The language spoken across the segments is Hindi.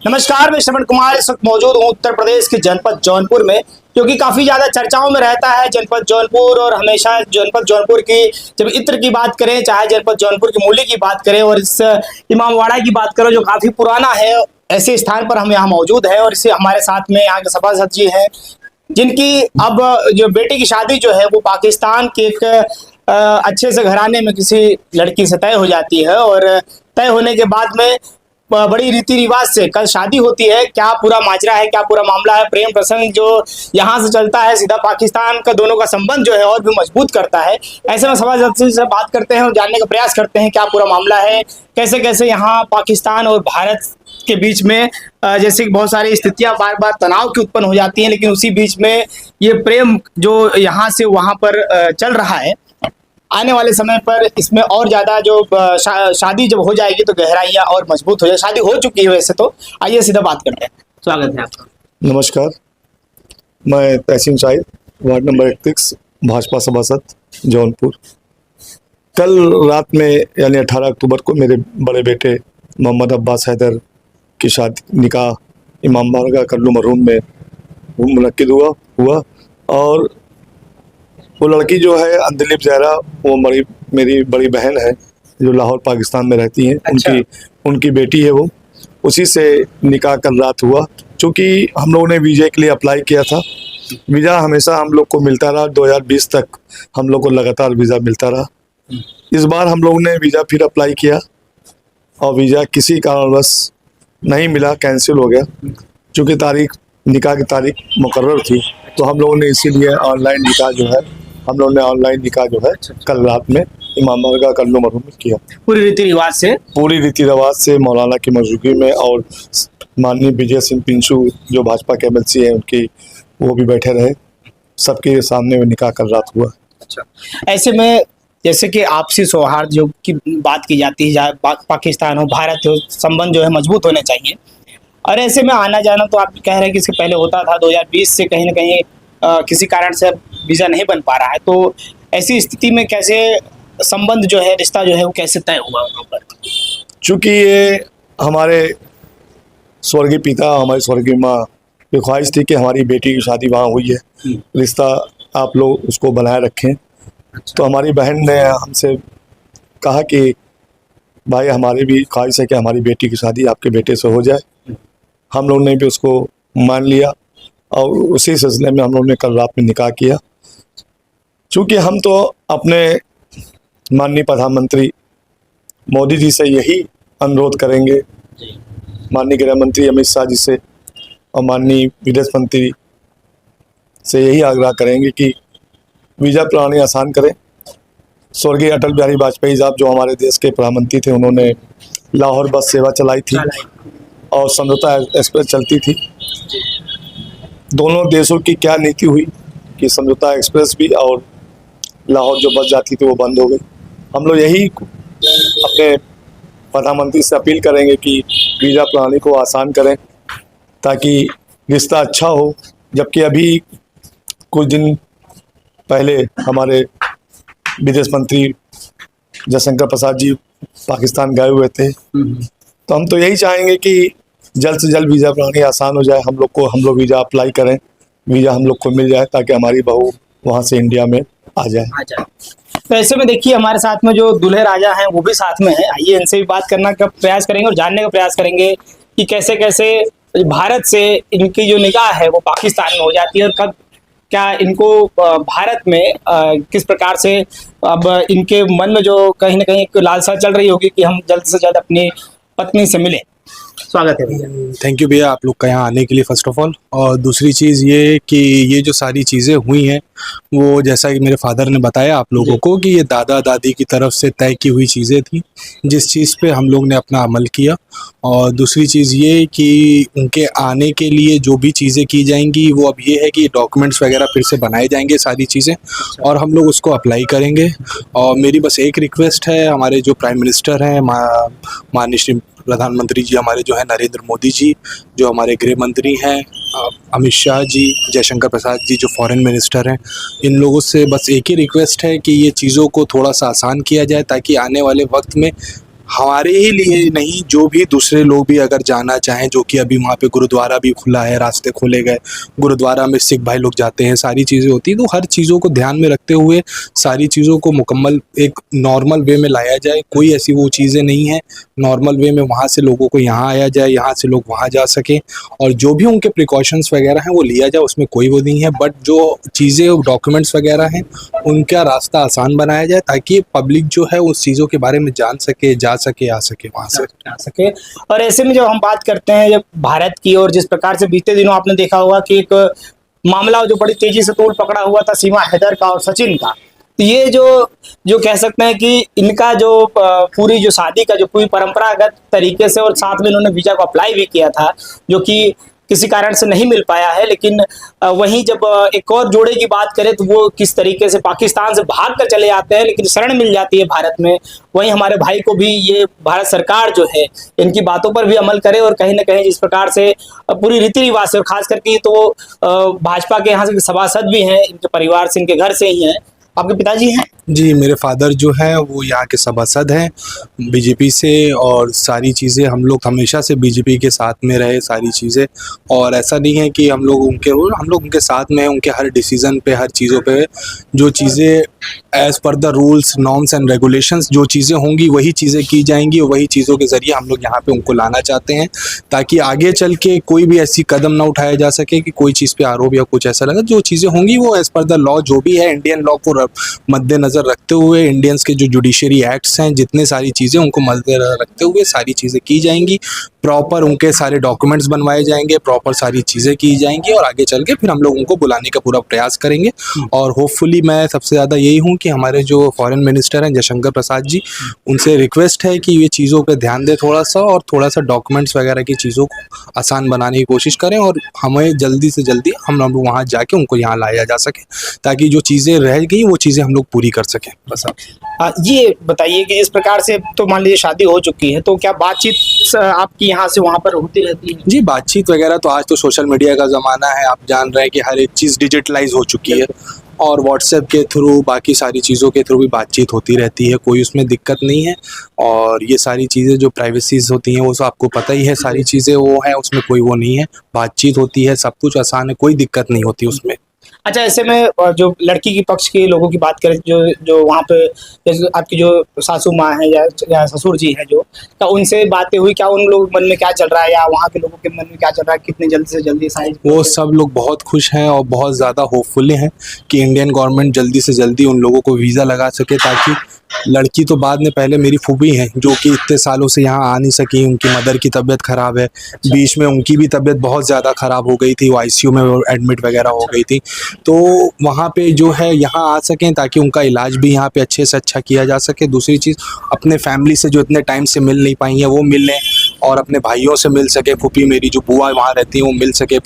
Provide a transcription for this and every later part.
नमस्कार, मैं श्रवण कुमार इस वक्त मौजूद हूँ उत्तर प्रदेश के जनपद जौनपुर में, क्योंकि काफी ज्यादा चर्चाओं में रहता है जनपद जौनपुर। और हमेशा जनपद जौनपुर की जब इत्र की बात करें, चाहे जनपद जौनपुर की मूली की बात करें और इस इमामवाड़ा की बात करें जो काफी पुराना है, ऐसे स्थान पर हम यहाँ मौजूद है। और इससे हमारे साथ में यहाँ के सभासद जी हैं, जिनकी अब जो बेटी की शादी जो है वो पाकिस्तान के एक अच्छे से घराने में किसी लड़की से तय हो जाती है। और तय होने के बाद में बड़ी रीति रिवाज से कल शादी होती है। क्या पूरा माजरा है, क्या पूरा मामला है, प्रेम प्रसंग जो यहाँ से चलता है सीधा पाकिस्तान का दोनों का संबंध जो है और भी मजबूत करता है। ऐसे में सभासद से बात करते हैं और जानने का प्रयास करते हैं क्या पूरा मामला है, कैसे कैसे यहाँ पाकिस्तान और भारत के बीच में जैसे कि बहुत सारी स्थितियां बार बार तनाव की उत्पन्न हो जाती हैं, लेकिन उसी बीच में ये प्रेम जो यहाँ से वहाँ पर चल रहा है, आने वाले समय पर इसमें और ज्यादा जो शादी जब हो जाएगी तो गहराइयां और मजबूत हो जाए। शादी हो चुकी है वैसे तो, आइए सीधा बात करते हैं। स्वागत है आपका। नमस्कार, मैं तहसीन शाहिद, वार्ड नंबर 31, भाजपा सभासद जौनपुर। कल रात में यानी 18 अक्टूबर को मेरे बड़े बेटे मोहम्मद अब्बास हैदर की शादी निकाह इमाम बारगाह कल्लू मरहूम में मुनक्किद हुआ। और वो लड़की जो है अंदलीब जहरा, वो मेरी बड़ी बहन है जो लाहौर पाकिस्तान में रहती हैं। अच्छा। उनकी बेटी है वो। उसी से निकाह कल रात हुआ। चूँकि हम लोगों ने वीज़ा के लिए अप्लाई किया था, वीज़ा हमेशा हम लोग को मिलता रहा, 2020 तक हम लोग को लगातार वीज़ा मिलता रहा। इस बार हम लोगों ने वीज़ा फिर अप्लाई किया और वीज़ा किसी कारणवश नहीं मिला, कैंसिल हो गया। चूँकि निकाह की तारीख मुकर्रर थी, तो हम लोगों ने इसीलिए ऑनलाइन निकाह जो है कल रात में इमाम बारगाह कल्लू मरहूम में किया। पूरी रीति रिवाज से मौलाना की मौजूदगी में, और माननीय विजय सिंह पिंचू जो भाजपा के MLC हैं उनकी, वो भी बैठे रहे। सबके सामने में निकाह कल रात हुआ। अच्छा, ऐसे में जैसे कि आपसी सौहार्द जो की बात की जाती है, पाकिस्तान हो भारत हो, संबंध जो है मजबूत होने चाहिए। और ऐसे में आना जाना तो आप कह रहे हैं कि इसके पहले होता था, 2020 से कहीं ना कहीं किसी कारण से वीज़ा नहीं बन पा रहा है, तो ऐसी स्थिति में कैसे संबंध जो है, रिश्ता जो है वो कैसे तय हुआ वहाँ पर? चूँकि ये हमारे स्वर्गीय पिता, हमारी स्वर्गीय माँ की ख्वाहिश थी कि हमारी बेटी की शादी वहाँ हुई है, रिश्ता आप लोग उसको बनाए रखें। तो हमारी बहन ने हमसे कहा कि भाई हमारी भी ख्वाहिश है कि हमारी बेटी की शादी आपके बेटे से हो जाए। हम लोग ने भी उसको मान लिया और उसी सिलसिले में हम लोग ने कल रात में निकाह किया। चूँकि हम तो अपने माननीय प्रधानमंत्री मोदी जी से यही अनुरोध करेंगे, माननीय गृह मंत्री अमित शाह जी से और माननीय विदेश मंत्री से यही आग्रह करेंगे कि वीज़ा प्रणाली आसान करें। स्वर्गीय अटल बिहारी वाजपेयी साहब जो हमारे देश के प्रधानमंत्री थे, उन्होंने लाहौर बस सेवा चलाई थी और समझौता एक्सप्रेस चलती थी। दोनों देशों की क्या नीति हुई कि समझौता एक्सप्रेस भी और लाहौर जो बस जाती थी वो बंद हो गई। हम लोग यही अपने प्रधानमंत्री से अपील करेंगे कि वीज़ा प्रणाली को आसान करें ताकि रिश्ता अच्छा हो। जबकि अभी कुछ दिन पहले हमारे विदेश मंत्री जयशंकर प्रसाद जी पाकिस्तान गए हुए थे, तो हम तो यही चाहेंगे कि जल्द से जल्द वीज़ा प्रणाली आसान हो जाए। हम लोग वीज़ा अप्लाई करें, वीज़ा हम लोग को मिल जाए ताकि हमारी बहू वहाँ से इंडिया में आ जाए। तो ऐसे में देखिए हमारे साथ में जो दूल्हे राजा हैं वो भी साथ में है। आइए इनसे भी बात करना का प्रयास करेंगे और जानने का प्रयास करेंगे कि कैसे कैसे भारत से इनकी जो निकाह है वो पाकिस्तान में हो जाती है, और कब क्या इनको भारत में किस प्रकार से अब इनके मन में जो कहीं ना कहीं एक लालसा चल रही होगी कि हम जल्द से जल्द अपनी पत्नी से मिलें। स्वागत है भैया। थैंक यू भैया आप लोग का यहाँ आने के लिए फर्स्ट ऑफ ऑल। और दूसरी चीज़ ये कि ये जो सारी चीज़ें हुई हैं वो जैसा कि मेरे फादर ने बताया आप लोगों को कि ये दादा दादी की तरफ से तय की हुई चीज़ें थी, जिस चीज़ पे हम लोग ने अपना अमल किया। और दूसरी चीज़ ये कि उनके आने के लिए जो भी चीज़ें की जाएंगी वो अब ये है कि डॉक्यूमेंट्स वगैरह फिर से बनाए जाएंगे सारी चीज़ें, और हम लोग उसको अप्लाई करेंगे। और मेरी बस एक रिक्वेस्ट है, हमारे जो प्राइम मिनिस्टर हैं माननीय श्री प्रधानमंत्री जी हमारे जो है नरेंद्र मोदी जी, जो हमारे गृह मंत्री हैं अमित शाह जी, जयशंकर प्रसाद जी जो फॉरेन मिनिस्टर हैं, इन लोगों से बस एक ही रिक्वेस्ट है कि ये चीज़ों को थोड़ा सा आसान किया जाए ताकि आने वाले वक्त में हमारे ही लिए नहीं, जो भी दूसरे लोग भी अगर जाना चाहें, जो कि अभी वहाँ पे गुरुद्वारा भी खुला है, रास्ते खोले गए, गुरुद्वारा में सिख भाई लोग जाते हैं, सारी चीज़ें होती हैं, तो हर चीज़ों को ध्यान में रखते हुए सारी चीज़ों को मुकम्मल एक नॉर्मल वे में लाया जाए। कोई ऐसी वो चीज़ें नहीं है, नॉर्मल वे में वहाँ से लोगों को यहाँ आया जाए, यहाँ से लोग वहाँ जा सकें, और जो भी उनके प्रिकॉशंस वगैरह हैं वो लिया जाए, उसमें कोई वो नहीं है। बट जो चीज़ें डॉक्यूमेंट्स वगैरह हैं उनका रास्ता आसान बनाया जाए, ताकि पब्लिक जो है उस चीज़ों के बारे में जान सके, जा सके, आ सके वहाँ से। आ सके। और ऐसे में जब हम बात करते हैं जब भारत की, और जिस प्रकार से बीते दिनों आपने देखा होगा कि एक मामला जो बड़ी तेजी से तूल पकड़ा हुआ था सीमा हैदर का और सचिन का, तो ये जो कह सकते हैं कि इनका जो पूरी जो शादी का जो पूरी परंपरागत तरीके से, और साथ में इन्होंने वीजा को अप्लाई भी किया था जो कि किसी कारण से नहीं मिल पाया है। लेकिन वहीं जब एक और जोड़े की बात करें तो वो किस तरीके से पाकिस्तान से भाग कर चले आते हैं लेकिन शरण मिल जाती है भारत में। वहीं हमारे भाई को भी ये भारत सरकार जो है इनकी बातों पर भी अमल करे, और कहीं ना कहीं जिस प्रकार से पूरी रीति रिवाज से, और खास करके तो भाजपा के यहाँ से सभासद भी हैं, इनके परिवार से, इनके घर से ही हैं। आपके पिताजी हैं? जी, मेरे फादर जो हैं वो यहाँ के सभासद हैं बीजेपी से, और सारी चीज़ें हम लोग हमेशा से बीजेपी के साथ में रहे, सारी चीज़ें। और ऐसा नहीं है कि हम लोग उनके साथ में हैं, उनके हर डिसीज़न पे, हर चीज़ों पे जो चीज़ें as per the rules, norms and regulations जो चीज़ें होंगी वही चीज़ें की जाएंगी, और वही चीज़ों के ज़रिए हम लोग यहाँ पे उनको लाना चाहते हैं, ताकि आगे चल के कोई भी ऐसी कदम ना उठाया जा सके कि कोई चीज़ पे आरोप या कुछ ऐसा लगे। जो चीज़ें होंगी वो एज़ पर द लॉ जो भी है, इंडियन लॉ को मद्देनज़र रखते हुए, इंडियंस के जो जुडिशरी एक्ट्स हैं, जितने सारी चीज़ें उनको मद्देनज़र रखते हुए सारी चीज़ें की जाएंगी। प्रॉपर उनके सारे डॉक्यूमेंट्स बनवाए जाएंगे, प्रॉपर सारी चीज़ें की जाएंगी, और आगे चल के फिर हम लोग उनको बुलाने का पूरा प्रयास करेंगे। और होपफुली मैं सबसे ज़्यादा यही हूँ कि हमारे जो फॉरेन मिनिस्टर हैं जयशंकर प्रसाद जी, उनसे रिक्वेस्ट है कि ये चीज़ों पे ध्यान दें थोड़ा सा, और थोड़ा सा डॉक्यूमेंट्स वगैरह की चीज़ों को आसान बनाने की कोशिश करें, और हमें जल्दी से जल्दी हम लोग वहाँ जाके उनको यहाँ लाया जा सके, ताकि जो चीज़ें रह गई वो चीज़ें हम लोग पूरी कर सकें। बस ये बताइए कि जिस प्रकार से तो मान लीजिए शादी हो चुकी है, तो क्या बातचीत आपकी यहाँ से वहाँ पर होती रहती है? जी, बातचीत वगैरह तो आज तो सोशल मीडिया का ज़माना है, आप जान रहे हैं कि हर एक चीज़ डिजिटलाइज हो चुकी है, और व्हाट्सएप के थ्रू, बाकी सारी चीज़ों के थ्रू भी बातचीत होती रहती है, कोई उसमें दिक्कत नहीं है। और ये सारी चीज़ें जो प्राइवेसीज़ होती हैं वो तो आपको पता ही है, सारी चीज़ें वो हैं, उसमें कोई वो नहीं है, बातचीत होती है, सब कुछ आसान है, कोई दिक्कत नहीं होती उसमें। अच्छा, ऐसे में जो लड़की की पक्ष के लोगों की बात करें, जो वहाँ पे जैसे आपकी जो सासू माँ है या ससुर जी हैं, जो क्या उनसे बातें हुई, क्या उन लोग मन में क्या चल रहा है, या वहाँ के लोगों के मन में क्या चल रहा है, कितने जल्दी से जल्दी साइज? वो सब लोग बहुत खुश हैं और बहुत ज़्यादा होपफुल हैं कि इंडियन गवर्नमेंट जल्दी से जल्दी उन लोगों को वीज़ा लगा सके, ताकि लड़की तो बाद में, पहले मेरी फूफी हैं जो कि इतने सालों से यहाँ आ नहीं सकी, उनकी मदर की तबीयत ख़राब है, बीच में उनकी भी तबीयत बहुत ज़्यादा ख़राब हो गई थी, वो आईसीयू में एडमिट वगैरह हो गई थी, तो वहाँ पे जो है यहाँ आ सकें, ताकि उनका इलाज भी यहाँ पे अच्छे से अच्छा किया जा सके। दूसरी चीज़, अपने फैमिली से जो इतने टाइम से मिल नहीं पाई हैं वो मिलें, और अपने भाइयों से मिल सके, फूफी मेरी जो बुआ वहाँ रहती हैं वो मिल सके,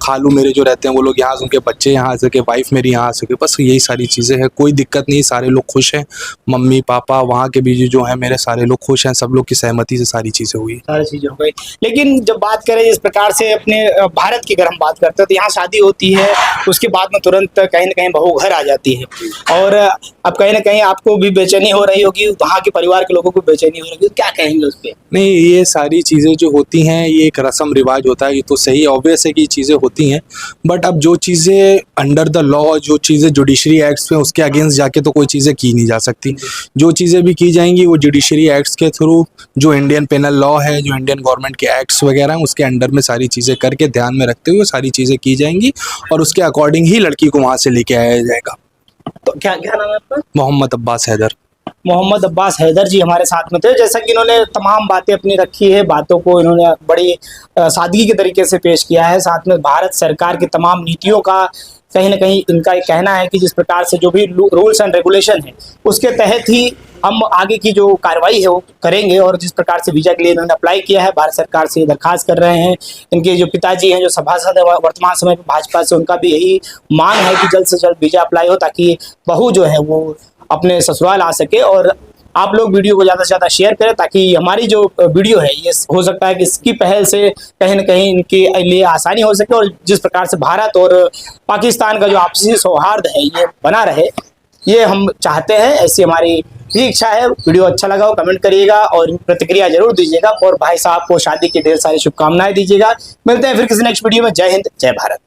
खालू मेरे जो रहते हैं वो लोग यहाँ, उनके बच्चे यहाँ आ सके, वाइफ मेरी यहाँ आ सके, बस यही सारी चीज़ें हैं। कोई दिक्कत नहीं, सारे लोग खुश हैं, मम्मी पापा वहाँ के भी जो हैं मेरे सारे लोग खुश हैं, सब लोग की सहमति से सारी चीज़ें हुई, सारी चीजें हो गई। लेकिन जब बात करें इस प्रकार से अपने भारत की, अगर हम बात करते हैं तो यहाँ शादी होती है, उसके बाद में तुरंत कहीं ना कहीं बहू घर आ जाती है, और अब कहीं ना कहीं आपको भी बेचैनी हो रही होगी, वहाँ के परिवार के लोगों को बेचैनी हो रही होगी, क्या कहेंगे उस पर? नहीं, ये सारी चीज़ें जो होती हैं ये एक रस्म रिवाज होता है, ये तो सही ऑब्वियस है कि चीज़ें होती हैं, बट अब जो चीज़ें अंडर द लॉ, जो चीज़ें जुडिशरी एक्ट्स में, उसके अगेंस्ट जाके तो कोई चीज़ें की नहीं जा सकती। जो चीज़ें भी की जाएंगी वो जुडिशरी एक्ट्स के थ्रू, जो इंडियन पेनल लॉ है, जो इंडियन गवर्नमेंट के एक्ट्स वगैरह हैं उसके अंडर में सारी चीज़ें करके, ध्यान में रखते हुए सारी चीज़ें की जाएंगी, और उसके अकॉर्डिंग ही लड़की को वहाँ से लेके आया जाएगा। तो क्या नाम है आपका? मोहम्मद अब्बास हैदर। मोहम्मद अब्बास हैदर जी हमारे साथ में थे। जैसा कि इन्होंने तमाम बातें अपनी रखी है, बातों को इन्होंने बड़ी सादगी के तरीके से पेश किया है, साथ में भारत सरकार की तमाम नीतियों का कहीं ना कहीं इनका एक कहना है कि जिस प्रकार से जो भी रूल्स एंड रेगुलेशन है उसके तहत ही हम आगे की जो कार्रवाई है वो करेंगे। और जिस प्रकार से वीज़ा के लिए इन्होंने अप्लाई किया है, भारत सरकार से दरखास्त कर रहे हैं। इनके जो पिताजी हैं, जो सभासद है वर्तमान समय में भाजपा से, उनका भी यही मांग है कि जल्द से जल्द वीज़ा अप्लाई हो, ताकि बहू जो है वो अपने ससुराल आ सके। और आप लोग वीडियो को ज़्यादा से ज़्यादा शेयर करें, ताकि हमारी जो वीडियो है ये हो सकता है कि इसकी पहल से कहीं ना कहीं इनके लिए आसानी हो सके, और जिस प्रकार से भारत और पाकिस्तान का जो आपसी सौहार्द है ये बना रहे, ये हम चाहते हैं। ऐसी हमारी भी इच्छा है। वीडियो अच्छा लगा हो कमेंट करिएगा और प्रतिक्रिया जरूर दीजिएगा और भाई साहब को शादी की ढेर सारी शुभकामनाएं दीजिएगा। मिलते हैं फिर किसी नेक्स्ट वीडियो में। जय हिंद, जय भारत।